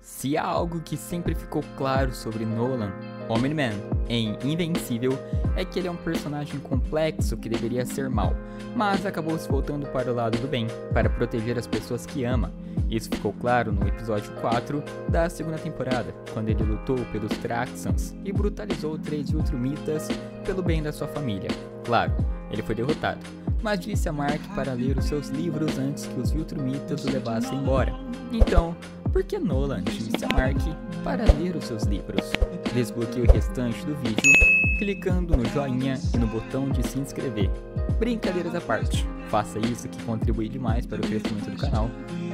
Se há algo que sempre ficou claro sobre Nolan, Omni-Man, em Invencível, é que ele é um personagem complexo que deveria ser mau, mas acabou se voltando para o lado do bem, para proteger as pessoas que ama. Isso ficou claro no episódio 4 da segunda temporada, quando ele lutou pelos Traxans e brutalizou 3 Viltrumitas pelo bem da sua família. Claro, ele foi derrotado, mas disse a Mark para ler os seus livros antes que os Viltrumitas o levassem embora. Então, por que Nolan disse a Mark para ler os seus livros? Desbloqueie o restante do vídeo clicando no joinha e no botão de se inscrever. Brincadeiras à parte, faça isso que contribui demais para o crescimento do canal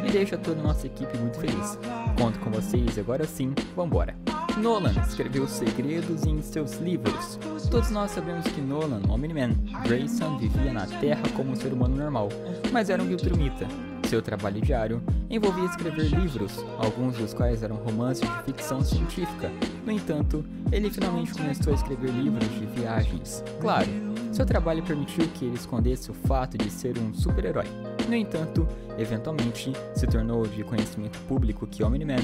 e deixa toda a nossa equipe muito feliz. Conto com vocês e agora sim, vambora! Nolan escreveu segredos em seus livros. Todos nós sabemos que Nolan, Omni-Man, Grayson vivia na Terra como um ser humano normal, mas era um Viltrumita. Seu trabalho diário envolvia escrever livros, alguns dos quais eram romances de ficção científica. No entanto, ele finalmente começou a escrever livros de viagens. Claro, seu trabalho permitiu que ele escondesse o fato de ser um super-herói. No entanto, eventualmente, se tornou de conhecimento público que Omni-Man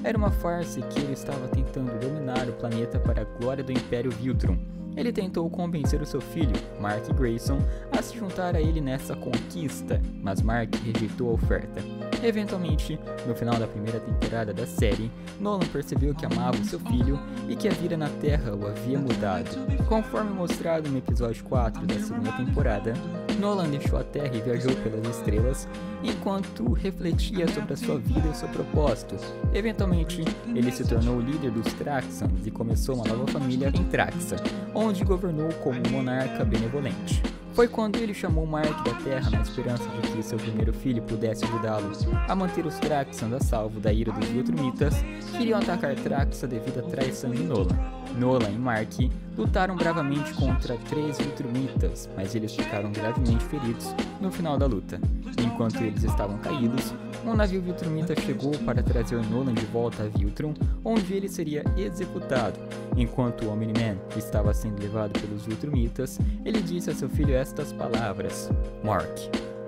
era uma farsa e que ele estava tentando dominar o planeta para a glória do Império Viltrum. Ele tentou convencer o seu filho, Mark Grayson, a se juntar a ele nessa conquista, mas Mark rejeitou a oferta. Eventualmente, no final da primeira temporada da série, Nolan percebeu que amava o seu filho e que a vida na Terra o havia mudado. Conforme mostrado no episódio 4 da segunda temporada, Nolan deixou a Terra e viajou pelas estrelas enquanto refletia sobre a sua vida e seu propósito. Eventualmente, ele se tornou o líder dos Traxans e começou uma nova família em Traxa, onde governou como um monarca benevolente. Foi quando ele chamou Mark da Terra na esperança de que seu primeiro filho pudesse ajudá-lo a manter os Traxans a salvo da ira dos Viltrumitas, que iriam atacar Traxa devido à traição de Nolan. Nolan e Mark lutaram bravamente contra 3 Viltrumitas, mas eles ficaram gravemente feridos no final da luta. Enquanto eles estavam caídos, um navio Viltrumita chegou para trazer Nolan de volta a Viltrum, onde ele seria executado. Enquanto o Omni-Man estava sendo levado pelos Viltrumitas, ele disse a seu filho estas palavras: Mark,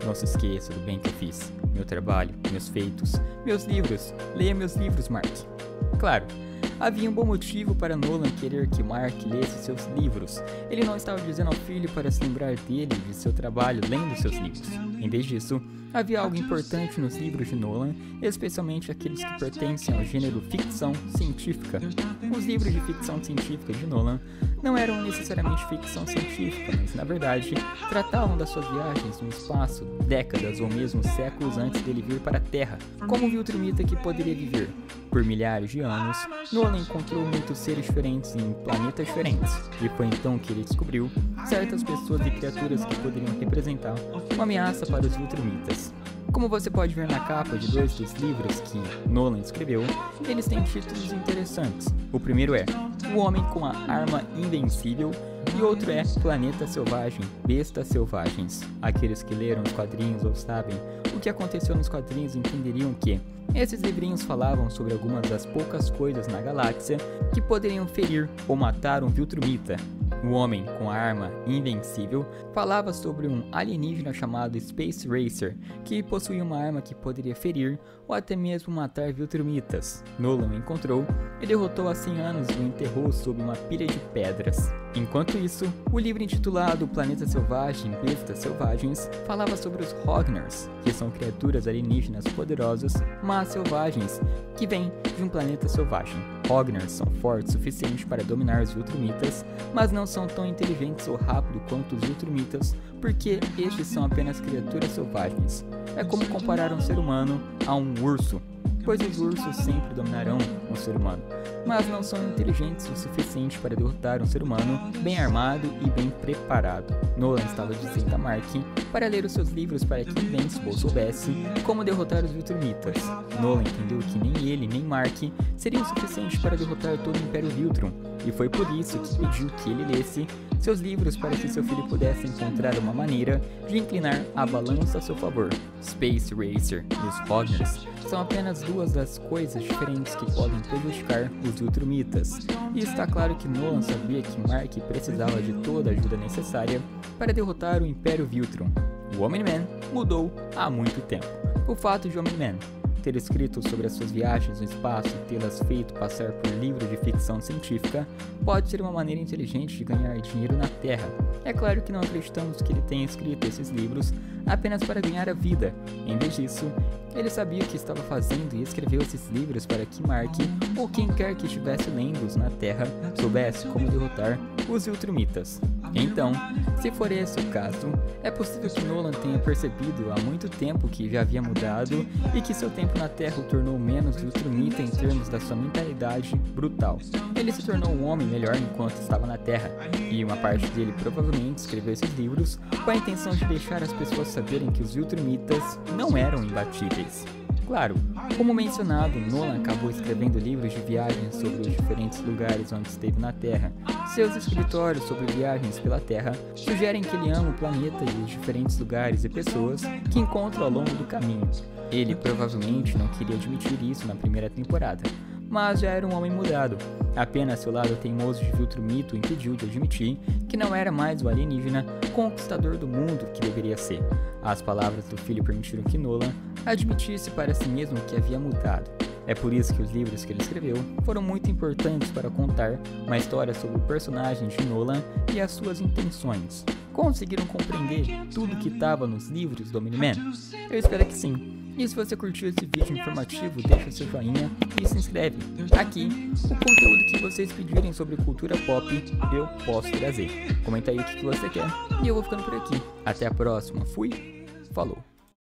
não se esqueça do bem que eu fiz, meu trabalho, meus feitos, meus livros, leia meus livros, Mark. Claro, havia um bom motivo para Nolan querer que Mark lesse seus livros. Ele não estava dizendo ao filho para se lembrar dele e de seu trabalho lendo seus livros. Em vez disso, havia algo importante nos livros de Nolan, especialmente aqueles que pertencem ao gênero ficção científica. Os livros de ficção científica de Nolan não eram necessariamente ficção científica, mas na verdade tratavam das suas viagens no espaço, décadas ou mesmo séculos antes dele vir para a Terra, como um Viltrumita que poderia viver. Por milhares de anos, Nolan encontrou muitos seres diferentes em planetas diferentes, e foi então que ele descobriu certas pessoas e criaturas que poderiam representar uma ameaça para os Viltrumitas. Como você pode ver na capa de 2 dos livros que Nolan escreveu, eles têm títulos interessantes. O primeiro é O Homem com a Arma Invencível e outro é Planeta Selvagem, Bestas Selvagens. Aqueles que leram os quadrinhos ou sabem o que aconteceu nos quadrinhos entenderiam que esses livrinhos falavam sobre algumas das poucas coisas na galáxia que poderiam ferir ou matar um Viltrumita. O Homem com a Arma Invencível falava sobre um alienígena chamado Space Racer, que possuía uma arma que poderia ferir ou até mesmo matar Viltrumitas. Nolan o encontrou e derrotou há 100 anos e o enterrou sob uma pilha de pedras. Enquanto isso, o livro intitulado Planeta Selvagem, Bestas Selvagens falava sobre os Hognars, que são criaturas alienígenas poderosas, mas selvagens, que vêm de um planeta selvagem. Hognars são fortes o suficiente para dominar os Viltrumitas, mas não são tão inteligentes ou rápidos quanto os Viltrumitas, porque estes são apenas criaturas selvagens. É como comparar um ser humano a um urso, pois os ursos sempre dominarão um ser humano, mas não são inteligentes o suficiente para derrotar um ser humano bem armado e bem preparado. Nolan estava dizendo a Mark para ler os seus livros para que Vince ou soubesse como derrotar os Viltrumitas. Nolan entendeu que nem ele nem Mark seriam suficientes para derrotar todo o Império Viltrum, e foi por isso que pediu que ele lesse seus livros para que seu filho pudesse encontrar uma maneira de inclinar a balança a seu favor. Space Racer e os Hognars são apenas 2 das coisas diferentes que podem prejudicar os Viltrumitas, e está claro que Nolan sabia que Mark precisava de toda a ajuda necessária para derrotar o Império Viltrum. O Omni-Man mudou há muito tempo. O fato de Omni-Man ter escrito sobre as suas viagens no espaço e tê-las feito passar por livro de ficção científica pode ser uma maneira inteligente de ganhar dinheiro na Terra. É claro que não acreditamos que ele tenha escrito esses livros apenas para ganhar a vida. Em vez disso, ele sabia o que estava fazendo e escreveu esses livros para que Mark, ou quem quer que estivesse lendo-os na Terra, soubesse como derrotar os Viltrumitas. Então, se for esse o caso, é possível que Nolan tenha percebido há muito tempo que já havia mudado e que seu tempo na Terra o tornou menos Viltrumita em termos da sua mentalidade brutal. Ele se tornou um homem melhor enquanto estava na Terra, e uma parte dele provavelmente escreveu esses livros com a intenção de deixar as pessoas saberem que os Viltrumitas não eram imbatíveis. Claro, como mencionado, Nolan acabou escrevendo livros de viagens sobre os diferentes lugares onde esteve na Terra. Seus escritórios sobre viagens pela Terra sugerem que ele ama o planeta e os diferentes lugares e pessoas que encontra ao longo do caminho. Ele provavelmente não queria admitir isso na primeira temporada, mas já era um homem mudado. Apenas seu lado teimoso de Viltrumito o impediu de admitir que não era mais o alienígena conquistador do mundo que deveria ser. As palavras do filho permitiram que Nolan admitisse para si mesmo que havia mudado. É por isso que os livros que ele escreveu foram muito importantes para contar uma história sobre o personagem de Nolan e as suas intenções. Conseguiram compreender tudo que estava nos livros do Omni-Man? Eu espero que sim. E se você curtiu esse vídeo informativo, deixa seu joinha e se inscreve. Aqui, o conteúdo que vocês pedirem sobre cultura pop, eu posso trazer. Comenta aí o que você quer e eu vou ficando por aqui. Até a próxima. Fui, falou.